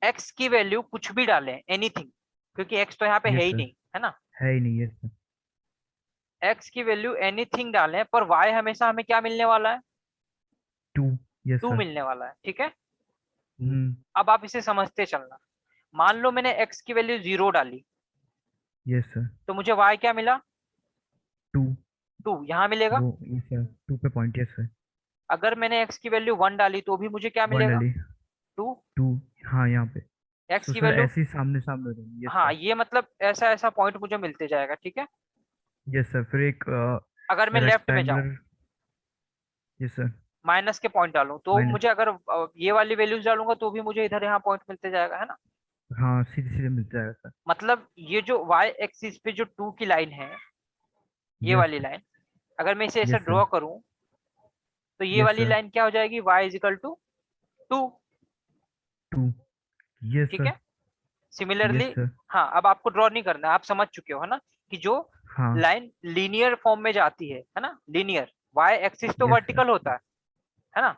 x की वैल्यू कुछ भी डालें, एनीथिंग, क्योंकि x तो यहाँ पे है यस ही सर। नहीं, है ना। है ही नहीं, यस सर। x की वैल्यू एनीथिंग डालें, पर y हमेशा हमें क्या मिलने वाला है, 2। Yes 2 sir. मिलने वाला है, ठीक है। हम्म। अब आप इसे समझते चलना, मान लो मैंने x की वैल्यू 0 डाली, यस सर। तो मुझे y क्या मिला, 2। 2 यहाँ मिलेगा। वो यस सर, 2 पे पॉइंट, यस सर। अगर मैंने x की वैल्यू 1 डाली तो भी मुझे क्या 1 मिलेगा, डाली। 2। 2। हाँ, यहाँ पे। x तो की सर वैल्यू, ऐसे ही सामने सामने हो जाएंगे, यस हाँ सर। ये मतलब ऐसा ऐसा पॉइंट मुझे मिलते जाएगा, ठीक है। यस सर, फिर एक अगर मैं लेफ्ट में जाऊं, रेक्टेंगुलर। Yes sir. माइनस के पॉइंट डालूं, तो माइनस। मुझे अगर ये वाली वैल्यूज डालूंगा तो भी मुझे इधर यहाँ पॉइंट मिलते जाएगा, है ना। हाँ, सीधे सीधे मिल जाएगा सर। मतलब ये जो y एक्सिस पे जो 2 की लाइन है, ये यस वाली सर। लाइन, अगर मैं इसे ऐसे यस सर। ड्रॉ करूं, तो ये यस वाली सर। लाइन क्या हो जाएगी, y इजिकल टू 2, 2। यस ठीक सर। है। Similarly, yes sir. हाँ अब आपको ड्रॉ नहीं करना है, आप समझ चुके हो, है ना, कि जो हाँ। लाइन लीनियर फॉर्म में जाती है ना, लीनियर, y एक्सिस तो यस सर। वर्टिकल होता है ना।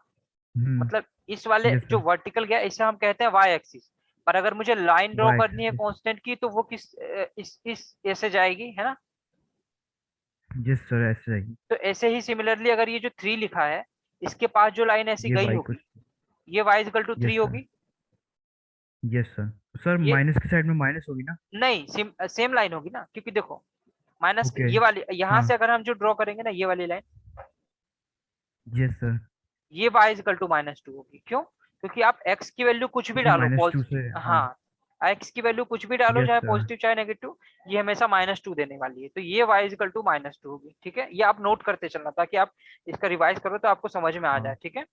हम्म। मतलब इस वाले यस जो सर। वर्टिकल गया इसे हम कहते हैं y एक्सिस। पर अगर मुझे लाइन ड्रॉ वाई करनी है एक्सिस। कांस्टेंट की, तो वो इस ऐसे जाएगी, है ना। यस सर, ऐसे जाएगी। तो ऐसे ही सिमिलरली अगर ये जो 3 लिखा है, इसके पास जो लाइन ऐसी ये गई वाई होगी, कुछ। ये y equal to 3 yes sir. होगी। Yes sir. सर ये माइनस की साइड में माइनस होगी ना? नहीं, सेम लाइन होगी ना, क्योंकि देखो माइनस ओके। ये वाली, यहाँ हाँ। से अगर हम जो ड्रॉ करेंगे ना ये वाली लाइन, यस सर। ये y इक्वल टू -2 होगी, क्यों, क्योंकि आप x की वैल्यू कुछ भी क्योंकि डालो, -2 से, पॉजिटिव, हाँ। हाँ x की वैल्यू कुछ भी डालो, यस चाहे सर। पॉजिटिव चाहे नेगेटिव, ये हमेशा -2 देने वाली है, तो ये y इक्वल टू -2 होगी, ठीक है। ये आप नोट करते चलना ताकि आप इसका रिवाइज करो तो आपको समझ में आ जाए, हाँ। ठीक है,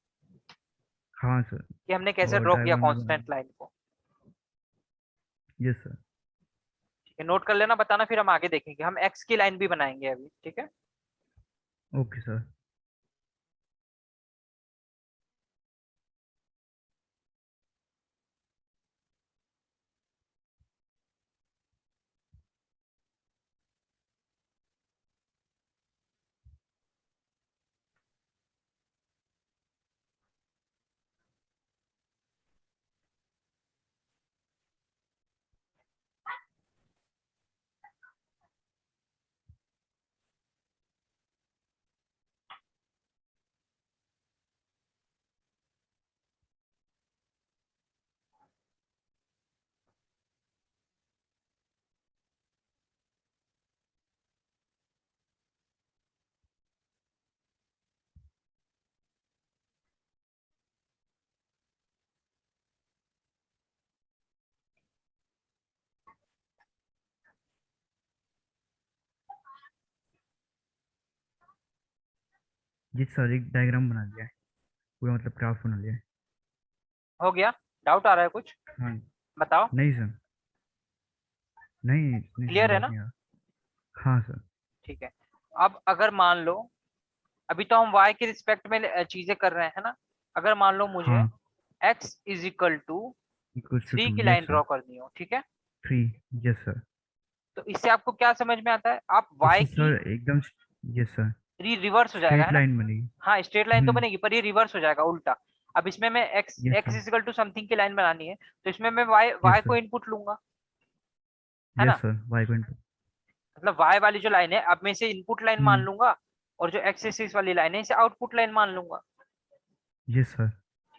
हाँ सर। कि हमने कैसे और ड्रॉ किया डायग्राम भी कांस्टेंट बनाना। लाइन को। यस सर। ठीक है, नोट कर लेना, बताना, फिर हम आगे देखेंगे, हम x की लाइन भी बनाएंगे अभी, ठीक है। Okay sir. जी सर, एक डायग्राम बना लिया है, पूरा मतलब ग्राफ बना लिया है। हो गया, डाउट आ रहा है कुछ, हाँ। बताओ। नहीं सर। नहीं, नहीं सर, क्लियर है डाउट ना, नहीं आ रहा। हाँ सर। ठीक है। अब अगर मान लो, अभी तो हम y के रिस्पेक्ट में चीजें कर रहे हैं ना, अगर मान लो मुझे हाँ। x is equal to equals to 3 2, की यस लाइन सर। ड्रॉ करनी हो, ठीक है। 3। Yes sir. तो इससे आपको क्या समझ में आता है, आप y इससे की सर एकदम। Yes sir. रिवर्स हो जाएगा, है स्ट्रेट ना। लाइन बनेगी। हाँ स्ट्रेट लाइन तो हम्म। बनेगी, पर ये रिवर्स हो जाएगा उल्टा। अब इसमें मैं x yes x sir. Is equal to something की लाइन बनानी है, तो इसमें मैं यस y को सर। इनपुट लूंगा, है यस ना। Sir, y point. मतलब y वाली जो लाइन है, अब मैं इसे इनपुट लाइन मान हम्म। लूंगा, और जो x एक्सिस वाली लाइन है इसे आउटपुट लाइन मान लूंगा। यस सर।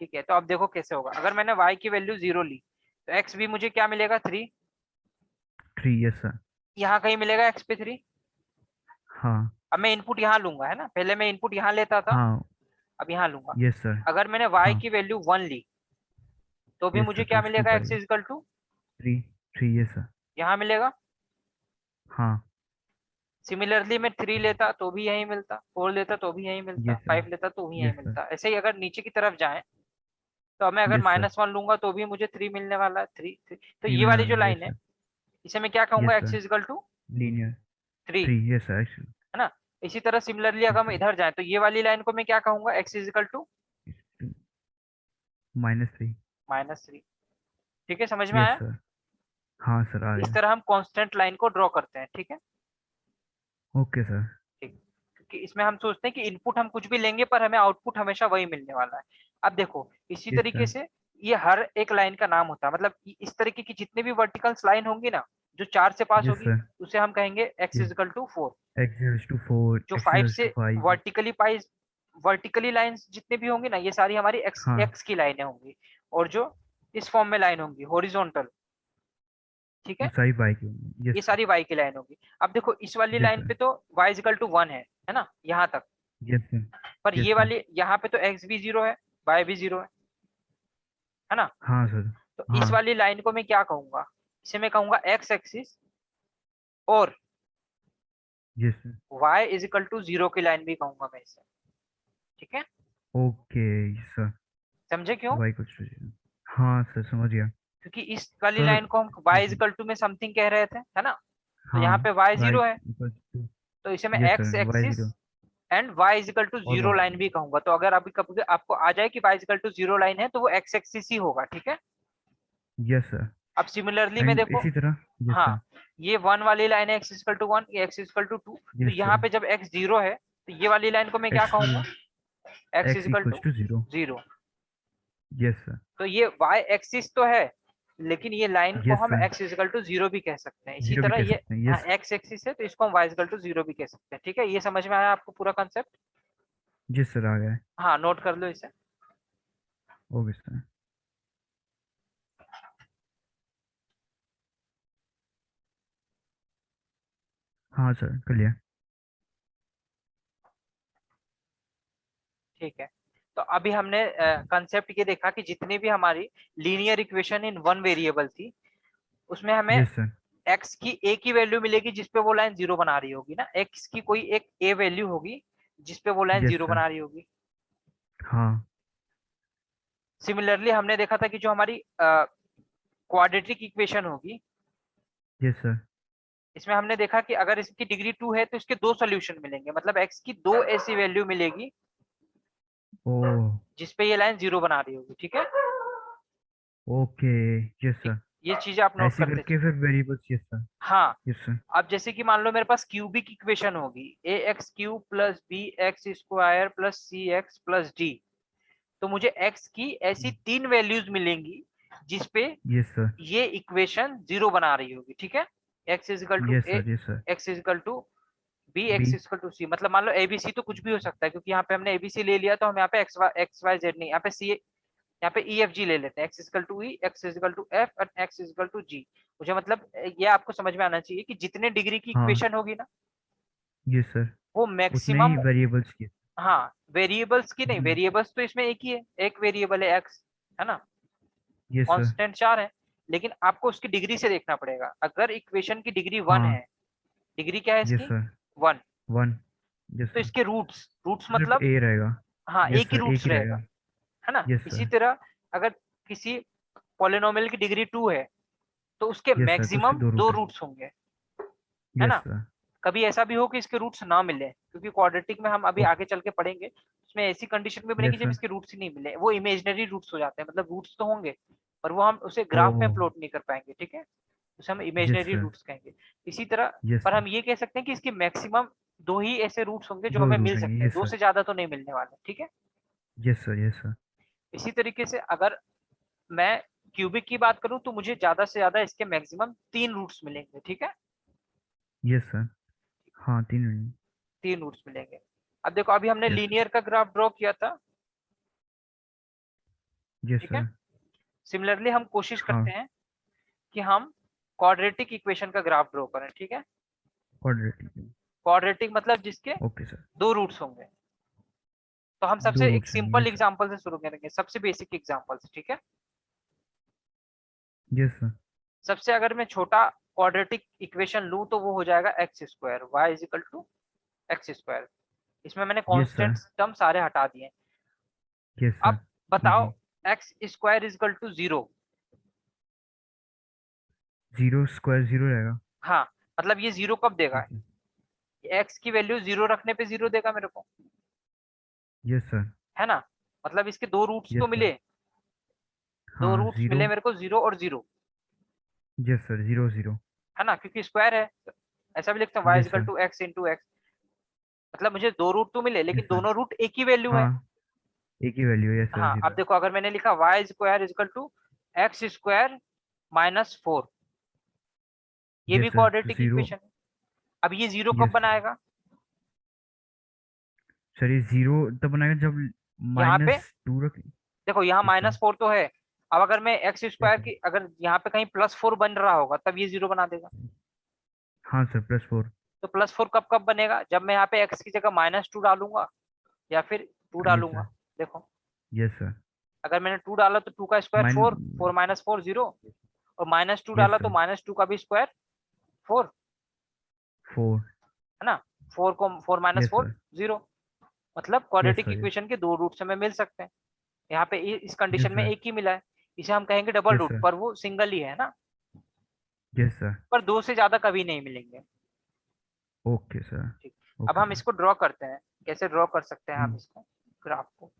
ठीक है, तो अब देखो कैसे होगा, अगर मैंने y की वैल्यू 0 ली, तो x भी मुझे क्या मिलेगा, 3। 3। Yes sir. यहाँ कहीं मिलेगा x पे 3। हाँ। अब मैं इनपुट यहाँ लूंगा, है ना, पहले मैं इनपुट यहाँ लेता था, हाँ। अब यहाँ लूंगा। Yes sir. अगर मैंने y हाँ। की वैल्यू 1 ली, तो भी यस मुझे सर, क्या तो 2 मिलेगा, pi x is equal to 3 3 yes sir. यहाँ मिलेगा। हाँ सिमिलरली मैं 3 लेता तो भी यही मिलता, 4 लेता तो भी यही मिलता, यस सर 5 लेता तो भी यही यस सर मिलता। ऐसे ही अगर नीचे की तरफ जाएं तो मैं अगर यस सर -1 लूंगा तो भी मुझे 3 मिलने वाला है, 3 तो 3 ये मिलने वाली जो वाला है, लाइन यस है सर इसे मैं क्या कहूंगा, yes x sir equal to linear 3, 3 yes sir actually है ना। इसी तरह सिमिलरली अगर यस हम सर इधर जाएं तो ये वाली लाइन को मैं क्या कहूंगा, एक्स इजिकल टू -3 -3। ठीक है, समझ में यस आया। सर। हाँ सर आ इस गया। तरह हम कांस्टेंट लाइन को ड्रॉ करते हैं, ठीक है। Okay sir. ठीक, क्योंकि इसमें हम सोचते हैं कि इनपुट हम कुछ भी लेंगे पर हमें आउटपुट हमेशा वही मिलने वाला है। अब देखो इसी यस तरीके सर से ये हर एक लाइन का नाम होता है, मतलब इस तरीके की जितने भी वर्टिकल्स लाइन होंगी ना, जो 4 से पास यस होगी सर उसे हम कहेंगे x yes equal to 4। x equals to 4 जो x 5 equals से to 5 vertically pies vertically lines जितने भी होंगी ना, ये सारी हमारी एक्स हाँ एक्स की लाइनें होंगी। और जो इस फॉर्म में लाइन होंगी हॉरिजॉन्टल, ठीक वो है, सारी बाइक होंगी ये यस सर सारी वाई की लाइन होगी। अब देखो इस वाली यस लाइन सर पे तो y इजिकल टू 1 है ना, यहाँ तक। यस सर पर यस ये सर वाली यहाँ पे तो x भी 0 है, y भी 0 है ना। हाँ सर तो हाँ इस वाली लाइन को मैं क्या कहूंगा, इसे मैं कहूंगा x एक्सिस, और yes sir y equal to 0 की लाइन भी कहूंगा मैं इसे, ठीक है। ओके सर समझे क्यों, y कुछ तो हाँ सर समझ गया क्योंकि इस वाली सर। लाइन को हम y इजिकल टू में समथिंग कह रहे थे, है ना। तो हाँ यहाँ पे y y 0 है, equals to तो इसे मैं yes x sir y axis 0 and y equal to और 0 लाइन भी कहूंगा। तो अगर अभी कभी आपको आ जाए कि y इजिकल टू 0 लाइन है तो वो x एक्सिस ही होगा, ठीक है। यस सर अब सिमिलरली में एंड देखो, इसी तरह यस हाँ सर ये 1 वाली लाइन है, x इक्वल टू 1, ये x इक्वल टू 2, तो यस यहाँ सर पे जब x 0 है तो ये वाली लाइन को मैं क्या x कहूंगा, x x equal equals to to 0 0। Yes sir तो ये y एक्सिस तो है, लेकिन ये लाइन को यस हम सर x इक्वल टू 0 भी कह सकते हैं। इसी 0 भी तरह कह ये, सकते हैं हाँ यस x एक्सिस है तो इसको हम y इक्वल टू 0 भी कह सकते हैं, ठीक है। ये समझ में आया आपको पूरा कंसेप्ट। यस सर आ गया है हाँ नोट कर लो इसे। Okay sir. हाँ सर कर लिया। ठीक है, तो अभी हमने कंसेप्ट ये देखा कि जितनी भी हमारी linear equation in one variable थी उसमें हमें यस सर x की एक ही वैल्यू मिलेगी जिसपे वो लाइन 0 बना रही होगी ना, x की कोई एक a वैल्यू होगी जिसपे वो लाइन यस 0 सर बना रही होगी। हाँ सिमिलरली हमने देखा था कि जो हमारी क्वाड्रेटिक इक्वेशन होगी, यस सर इसमें हमने देखा कि अगर इसकी डिग्री 2 है तो इसके दो सोल्यूशन मिलेंगे, मतलब x की दो ऐसी वैल्यू मिलेगी ओ जिसपे ये लाइन 0 बना रही होगी, ठीक है। ओके यस ठीक, सर ये चीजें आप नोट ऐसे करते करके चलो। फिर वेरिएबल्स यस सर हाँ, यस सर अब जैसे कि मान लो मेरे पास क्यूबिक इक्वेशन होगी, a x cube plus b x square plus c x plus d, तो मुझे x की ऐसी 3 वैल्यूज मिलेंगी जिसपे यस सर ये इक्वेशन 0 बना रही होगी, ठीक है। x is equal to yes a, sir yes sir x is equal to b, b x is equal to c, मतलब मान लो एबीसी तो कुछ भी हो सकता है, क्योंकि यहाँ पे हमने एबीसी ले लिया तो हम यहाँ पे एक्स वाई जेड नहीं, यहाँ पे सी, यहाँ पे ई एफ जी ले लेते हैं, x is equal to E, x is equal to F और एक्स इजिकल टू जी। मुझे मतलब ये आपको समझ में आना चाहिए कि जितने डिग्री की हाँ इक्वेशन होगी ना यस सर वो उतने ही मैक्सिमम, वेरिएबल्स की हाँ वेरिएबल्स की नहीं, हम्म वेरिएबल्स तो इसमें एक ही है, एक वेरिएबल है एक्स, है ना। यस सर कांस्टेंट 4 है, लेकिन आपको उसकी डिग्री से देखना पड़ेगा। अगर इक्वेशन की डिग्री 1 हाँ है, डिग्री क्या है यस इसकी, सर 1, 1 यस तो सर इसके रूट्स, रूट्स सिर्फ मतलब, ए रहेगा हाँ यस एक ही सर एक रूट्स ही रहेगा, रहेगा है ना। यस इसी सर तरह अगर किसी पॉलिनोमियल की डिग्री 2 है तो उसके यस सर तो उसके मैक्सिमम दो दो रूट है रूट्स होंगे, है यस ना। सर कभी ऐसा भी हो कि इसके रूट्स ना मिले, क्योंकि क्वाड्रेटिक में हम अभी आगे चल के पढ़ेंगे उसमें ऐसी कंडीशन भी बनेगी यस जब सर इसके रूट्स ही नहीं मिले, वो इमेजिनरी रूट्स हो जाते हैं, मतलब रूट्स तो होंगे पर वो हम उसे ओ ग्राफ में प्लॉट नहीं कर पाएंगे, ठीक है, उसे हम यस इमेजिनरी सर रूट्स कहेंगे। इसी तरह यस पर सर हम ये कह सकते हैं कि इसके मैक्सिमम दो ही ऐसे रूट्स होंगे जो दो हमें रूट मिल रहेंगे सकते हैं, यस दो सर से ज्यादा तो नहीं मिलने वाले, ठीक है। यस सर यस सर इसी तरीके से अगर मैं क्यूबिक की बात करूं तो मुझे ज्यादा से ज्यादा इसके मैक्सिमम 3 रूट्स मिलेंगे, ठीक है, यस सर हाँ 3 3 रूट्स मिलेंगे। अब देखो अभी हमने यस सर लीनियर का ग्राफ ड्रॉ किया था, यस ठीक है। सर सिमिलरली हम कोशिश हाँ करते हैं कि हम क्वाड्रेटिक इक्वेशन का ग्राफ ड्रॉ करें, ठीक है। क्वाड्रेटिक क्वाड्रेटिक मतलब जिसके ओके सर दो रूट्स होंगे। तो हम दो सबसे एक रूट्स होंगे सिंपल यस सर एग्जांपल से शुरू करेंगे, सबसे बेसिक एग्जांपल से, ठीक है। Yes sir. सबसे अगर मैं छोटा क्वाड्रेटिक इक्वेशन लूं तो वो हो जाएगा x square, y is equal to x square. इसमें मैंने यस सर। कांस्टेंट टर्म सारे हटा दिए। Yes sir. अब बताओ, easy. X square is equal to 0। Zero square zero रहेगा। हाँ, मतलब ये 0 कब देगा? ठीक है। एक्स की वैल्यू 0 रखने पे 0 देगा मेरे को, यस सर। है ना? मतलब इसके दो रूट्स यस तो सर। मिले, दो हाँ रूट्स जीरो। मिले मेरे को, 0 और 0, यस सर, जीरो जीरो। है ना? क्योंकि स्क्वायर है तो ऐसा भी लिखते हैं, y is yes equal sir. To x into x. मतलब मुझे दो रूट तो मिले, लेकिन यस सर। दोनों रूट एक ही वैल्यू है। हाँ, एक ही वैल्यू है। यस सर, हाँ, जीरो अब है। देखो, अगर मैंने लिखा y square is equal to x square minus 4, ये भी यस सर, तो क्वाड्रेटिक जीरो। इक्वेशन है। अब ये 0 कब यस बनाएगा? सर, ये जीरो तब बनाएगा जब यहाँ पे -2 रख। देखो, यहाँ यस सर। -4 तो है। अब अगर मैं एक्स यस स्क्वायर सर। की, अगर यहाँ पे कहीं +4 बन रहा होगा तब ये 0 बना देगा। हाँ सर, +4। तो +4 कब कब बनेगा? जब मैं यहाँ पे एक्स की जगह -2 डालूंगा या फिर 2 यस डालूंगा। सर। देखो, यस सर। अगर मैंने 2 डाला तो 2 का स्क्वायर माइन। 4, 4 माइनस 4 0, और -2 यस डाला तो सर। -2 का भी स्क्वायर 4, 4। है ना? 4 को 4 माइनस यस 4 सर। 0। मतलब यस क्वाड्रेटिक सर। इक्वेशन के दो रूट्स हमें मिल सकते हैं। यहाँ पे इस यस कंडीशन में सर। एक ही मिला है, इसे हम कहेंगे डबल यस रूट, सर। पर वो सिंगल ही है ना। Yes sir. पर दो से ज्यादा कभी नहीं मिलेंगे। Okay sir. ठीक। अब ओके हम सर। इसको ड्रॉ करते हैं। कैसे ड्रॉ कर सकते हैं हम इसको, ग्राफ को?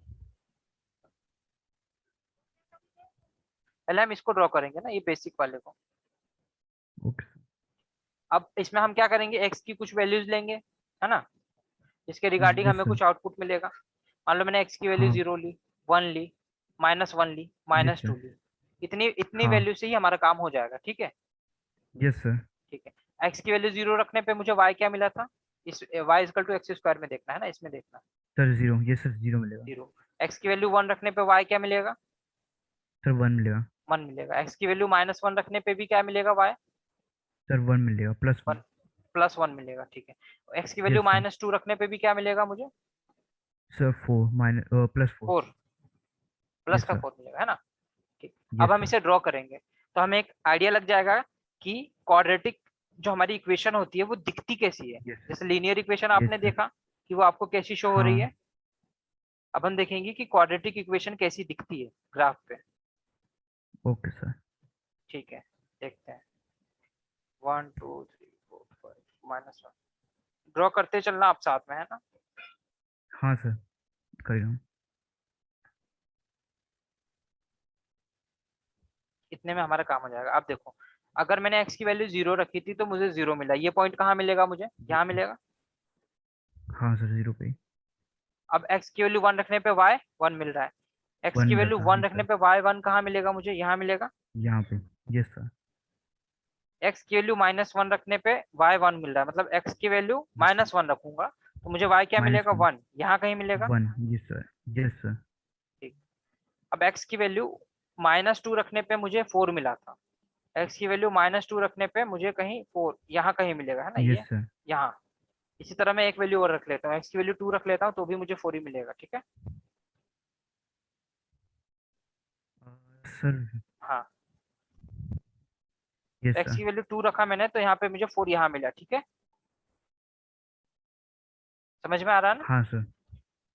पहले हम इसको ड्रॉ करेंगे ना, ये बेसिक वाले को। Okay sir. अब इसमें हम क्या करेंगे, एक्स की कुछ वैल्यूज लेंगे, है ना, जिसके रिगार्डिंग यस हमें सर। कुछ आउटपुट मिलेगा। मान लो मैंने एक्स की वैल्यू हाँ। 0 ली, 1 ली, -1 ली, यस -2 सर। ली। इतनी इतनी हाँ। वैल्यू से ही हमारा काम हो जाएगा, ठीक है? यस सर। ठीक है, एक्स की वैल्यू 0 रखने पे मुझे वाई क्या मिला था? इस y equal to x square में देखना है ना, इसमें देखना। Sir zero. Yes sir, zero मिलेगा। 0। एक्स की वैल्यू 1 रखने पे वाई क्या मिलेगा? सर 1 मिलेगा। 1 मिलेगा। एक्स की वैल्यू -1 रखने पे भी क्या मिलेगा? वाई सर 1 मिलेगा, +1। 1, +1 मिलेगा, ठीक है। एक्स की वैल्यू यस सर। -2 रखने पे भी क्या मिलेगा मुझे? Sir 4 minus +4। 4, प्लस यस का सर। 4 मिलेगा, है ना? ठीक। अब यस हम सर। इसे ड्रॉ करेंगे तो हमें एक आइडिया लग जाएगा कि क्वाड्रेटिक जो हमारी इक्वेशन होती है वो दिखती कैसी है। यस। जैसे लीनियर इक्वेशन यस आपने सर। देखा कि वो आपको कैसी शो हो रही हाँ। है। अब हम देखेंगे कि क्वाड्रेटिक इक्वेशन कैसी दिखती है ग्राफ पे। Okay sir. ठीक है, देखते हैं। 1 2 3 4 5 -1। ड्रॉ करते चलना आप साथ में, है ना? हाँ सर, कर रहा हूँ। इतने में हमारा काम हो जाएगा। अब देखो, अगर मैंने एक्स की वैल्यू 0 रखी थी तो मुझे 0 मिला। ये पॉइंट कहाँ मिलेगा मुझे? यस यहाँ सर। मिलेगा। हाँ सर, 0 पे। अब एक्स की वैल्यू 1 रखने पे वाई 1 मिल रहा है। एक्स 1 की मिला वैल्यू था। 1 यस रखने सर। पे वाई 1 कहाँ मिलेगा मुझे? यहाँ मिलेगा। यहाँ पे। Yes sir. एक्स की वैल्यू -1 रखने पे वाई 1 मिल रहा है, मतलब एक्स की वैल्यू यस सर। -1 रखूंगा तो मुझे वाई क्या मिलेगा? -1। 1, यहाँ कहीं मिलेगा। 1। Yes sir. यस सर। ठीक। अब एक्स की वैल्यू -2 रखने पे मुझे 4 मिला था। एक्स की वैल्यू -2 रखने पे मुझे कहीं 4 यहाँ कहीं मिलेगा, है ना, यस ये सर। यहाँ। इसी तरह मैं एक वैल्यू और रख लेता हूँ, एक्स की वैल्यू 2 रख लेता हूँ तो भी मुझे 4 ही मिलेगा, ठीक है? सर। हाँ, यस एक्स सर। की वैल्यू 2 रखा मैंने तो यहाँ पे मुझे 4 यहाँ मिला, ठीक है? समझ में आ रहा है ना? हाँ सर।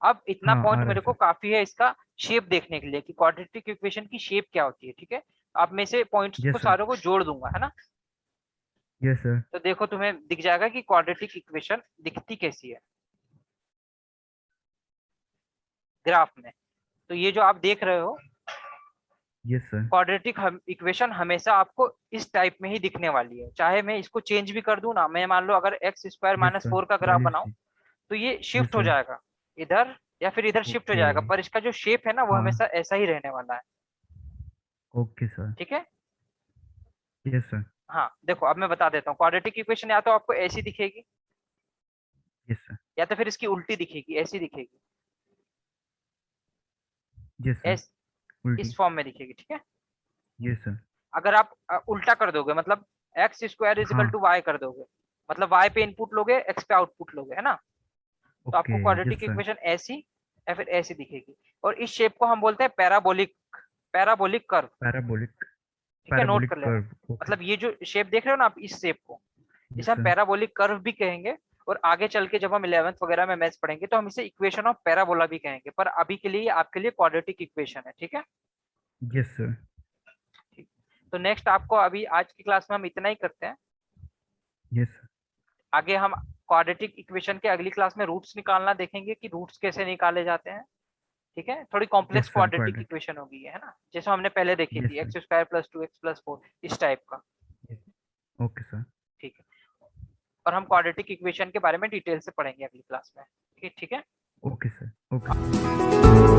अब इतना हाँ, आ पॉइंट रहा है मेरे को सर। काफी है इसका शेप देखने के लिए कि क्वाड्रेटिक इक्वेशन की शेप क्या होती है, ठीक है? अब मैं इसे पॉइंट्स को यस सर। सारों को जोड़ दूंगा, है ना? Yes sir. तो देखो, तुम्हें दिख जाएगा कि क्वाड्रेटिक इक्वेशन दिखती कैसी है ग्राफ में। तो ये जो आप देख रहे हो, यस सर। क्वाड्रेटिक इक्वेशन हमेशा आपको इस टाइप में ही दिखने वाली है। चाहे मैं इसको चेंज भी कर दूं ना, मैं मान लो अगर एक्स स्क्वायर यस सर। -4 का ग्राफ वैल्यू बनाऊं सी। तो ये यस शिफ्ट हो सर। जाएगा इधर, या फिर इधर शिफ्ट हो ओके। जाएगा, पर इसका जो शेप है ना वो हाँ। हमेशा ऐसा ही रहने वाला है। Okay sir. ठीक है। Yes sir. हाँ, देखो, अब मैं बता देता हूँ। क्वाड्रेटिक इक्वेशन या तो आपको ऐसी दिखेगी, यस सर। या तो फिर इसकी उल्टी दिखेगी, ऐसी दिखेगी, यस सर। ऐस उल्टी। इस फॉर्म में दिखेगी, ठीक है? Yes sir. अगर आप उल्टा कर दोगे, मतलब एक्स स्क्वायर इज इक्वल हाँ। टू वाई कर दोगे, मतलब वाई पे इनपुट लोगे, एक्स पे आउटपुट लोगे, है ना? तो आपको okay. Quadratic yes sir. Equation ऐसी या फिर ऐसी दिखेगी। और इस शेप को हम बोलते हैं पैराबोलिक, पैराबोलिक कर्व। पैराबोलिक। ठीक है, नोट पैराबोलिक कर लेना। कर्व। ओके। मतलब ये जो शेप देख रहे हो ना आप, इस शेप को यस इसे हम सर। पैराबोलिक कर्व भी कहेंगे, और आगे चल के जब हम 11th वगैरह में मैथ्स पढ़ेंगे तो हम इसे इक्वेशन ऑफ पैराबोला भी कहेंगे, पर अभी के लिए आपके लिए क्वाड्रेटिक इक्वेशन है। ठीक है, यस सर। ठीक। तो नेक्स्ट आपको अभी आज की क्लास में हम इतना ही करते हैं। Yes sir. आगे हम क्वाड्रेटिक इक्वेशन के अगली क्लास में रूट्स निकालना देखेंगे कि रूट्स कैसे निकाले जाते हैं। ठीक है, थोड़ी complex yes sir, quadratic quadratic. Equation होगी है ना, जैसे हमने पहले देखी यस थी, sir. X square plus 2x plus 4, इस टाइप का। Okay sir. ठीक है, और हम क्वाड्रेटिक इक्वेशन के बारे में डिटेल से पढ़ेंगे अगली क्लास में। ठीक है। Okay sir. ओके।